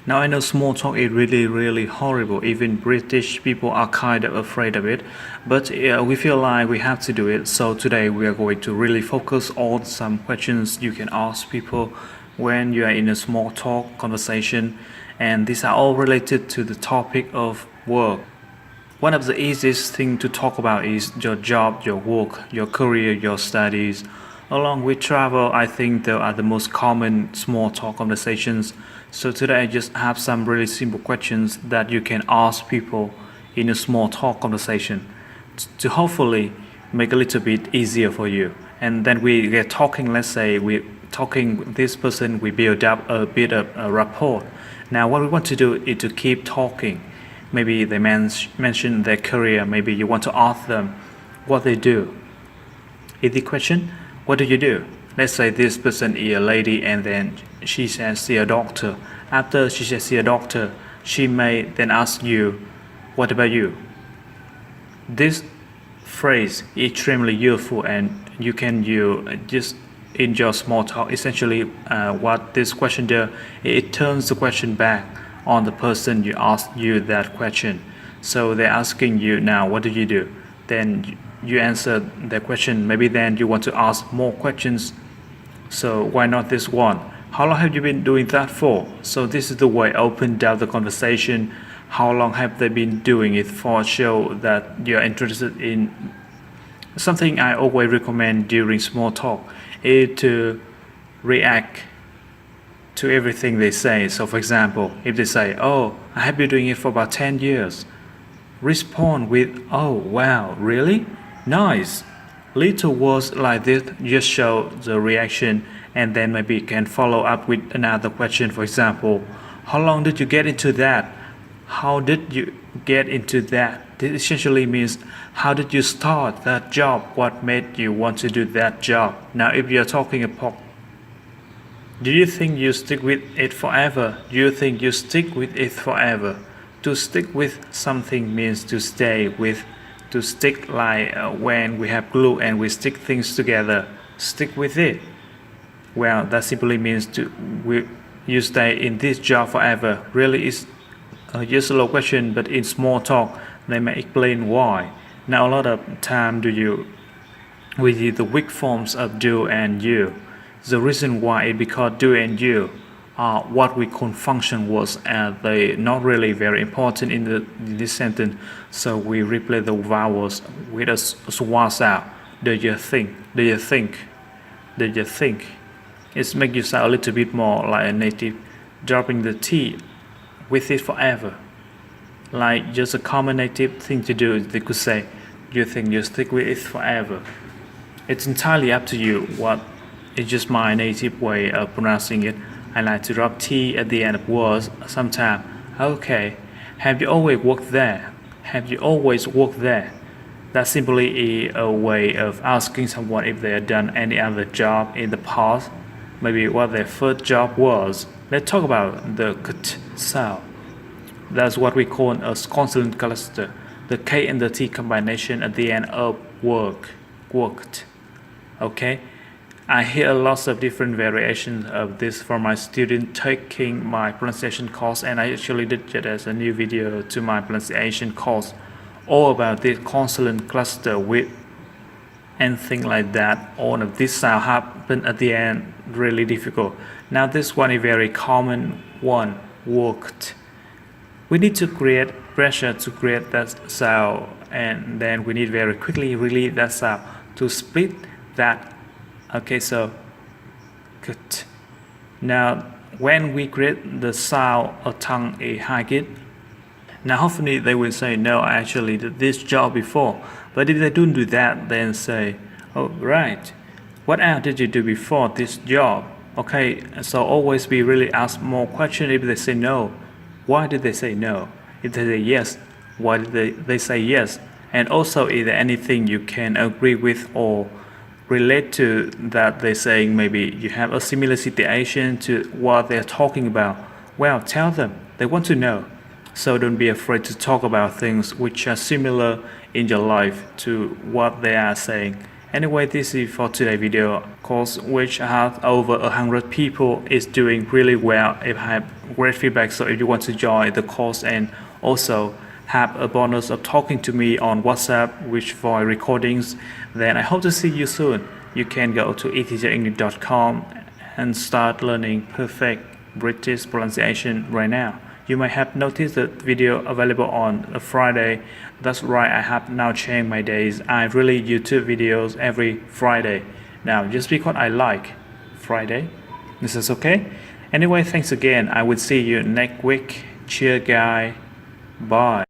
Now I know small talk is really horrible. Even British people are kind of afraid of it, but we feel like we have to do it. So today we are going to really focus on some questions you can ask people when you are in a small talk conversation, and these are all related to the topic of work. One of the easiest things to talk about is your job, your work, your career, your studies. Along with travel, I think they are the most common small talk conversations. So today I just have some really simple questions that you can ask people in a small talk conversation to hopefully make a little bit easier for you. And then we get talking, let's say we talking with this person, we build up a bit of a rapport. Now what we want to do is to keep talking. Maybe they mention their career, maybe you want to ask them what they do. Easy question, what do you do? Let's say this person is a lady and then she says see a doctor. After she says see a doctor, she may then ask you, what about you? This phrase is extremely useful and you can use just in your small talk. Essentially what this question does, it turns the question back on the person you asked you that question. So they're asking you now, what do you do? Then you answer the question. Maybe then you want to ask more questions. So why not this one? How long have you been doing that for? So this is the way open up the conversation. How long have they been doing it for? Show that you're interested in something. I always recommend during small talk is to react to everything they say. So for example, if they say, oh, I have been doing it for about 10 years, respond with, oh wow, really? Nice. Little words like this just show the reaction, and then maybe you can follow up with another question. For example, how long did you get into that? How did you get into that? This essentially means how did you start that job? What made you want to do that job? Now if you're talking about, do you think you stick with it forever? Do you think you stick with it forever? To stick with something means to stay with, to stick like when we have glue and we stick things together, stick with it. Well, that simply means you stay in this job forever. Really is just a low question, but in small talk they may explain why. Now a lot of time we use the weak forms of do and you. The reason why is because do and you are what we call function words, and they not really very important in this sentence. So we replace the vowels with a schwa sound. Do you think? Do you think? Do you think? It makes you sound a little bit more like a native. Dropping the T with it forever. Like just a common native thing to do. They could say, do you think you stick with it forever? It's entirely up to you. It's just my native way of pronouncing it. I like to drop T at the end of words sometimes. Okay, have you always worked there? Have you always worked there? That simply is a way of asking someone if they have done any other job in the past, maybe what their first job was. Let's talk about the kt sound. That's what we call a consonant cluster, the K and the T combination at the end of worked. Okay? I hear lots of different variations of this from my student taking my pronunciation course, and I actually did it as a new video to my pronunciation course all about this consonant cluster with anything like that. All of this sound happen at the end, really difficult. Now this one is very common one, worked. We need to create pressure to create that sound, and then we need very quickly release that sound to split that. Okay, so cut. Now when we create the sound a tongue a high git, now hopefully they will say, no, I actually did this job before. But if they don't do that, then say, oh right, what else did you do before this job? Okay, so always be really ask more questions. If they say no, why did they say no? If they say yes, why did they say yes? And also, is there anything you can agree with or relate to that they're saying? Maybe you have a similar situation to what they're talking about. Well, tell them. They want to know. So don't be afraid to talk about things which are similar in your life to what they are saying. Anyway, this is for today's video course, which has over 100 people is doing really well. If I have great feedback, so if you want to join the course and also have a bonus of talking to me on WhatsApp, which for recordings, then I hope to see you soon. You can go to eteacherenglish.com and start learning perfect British pronunciation right now. You might have noticed the video available on a Friday. That's right, I have now changed my days. I release YouTube videos every Friday now, just because I like Friday. This is okay. Anyway, thanks again. I will see you next week. Cheers, guys. Bye.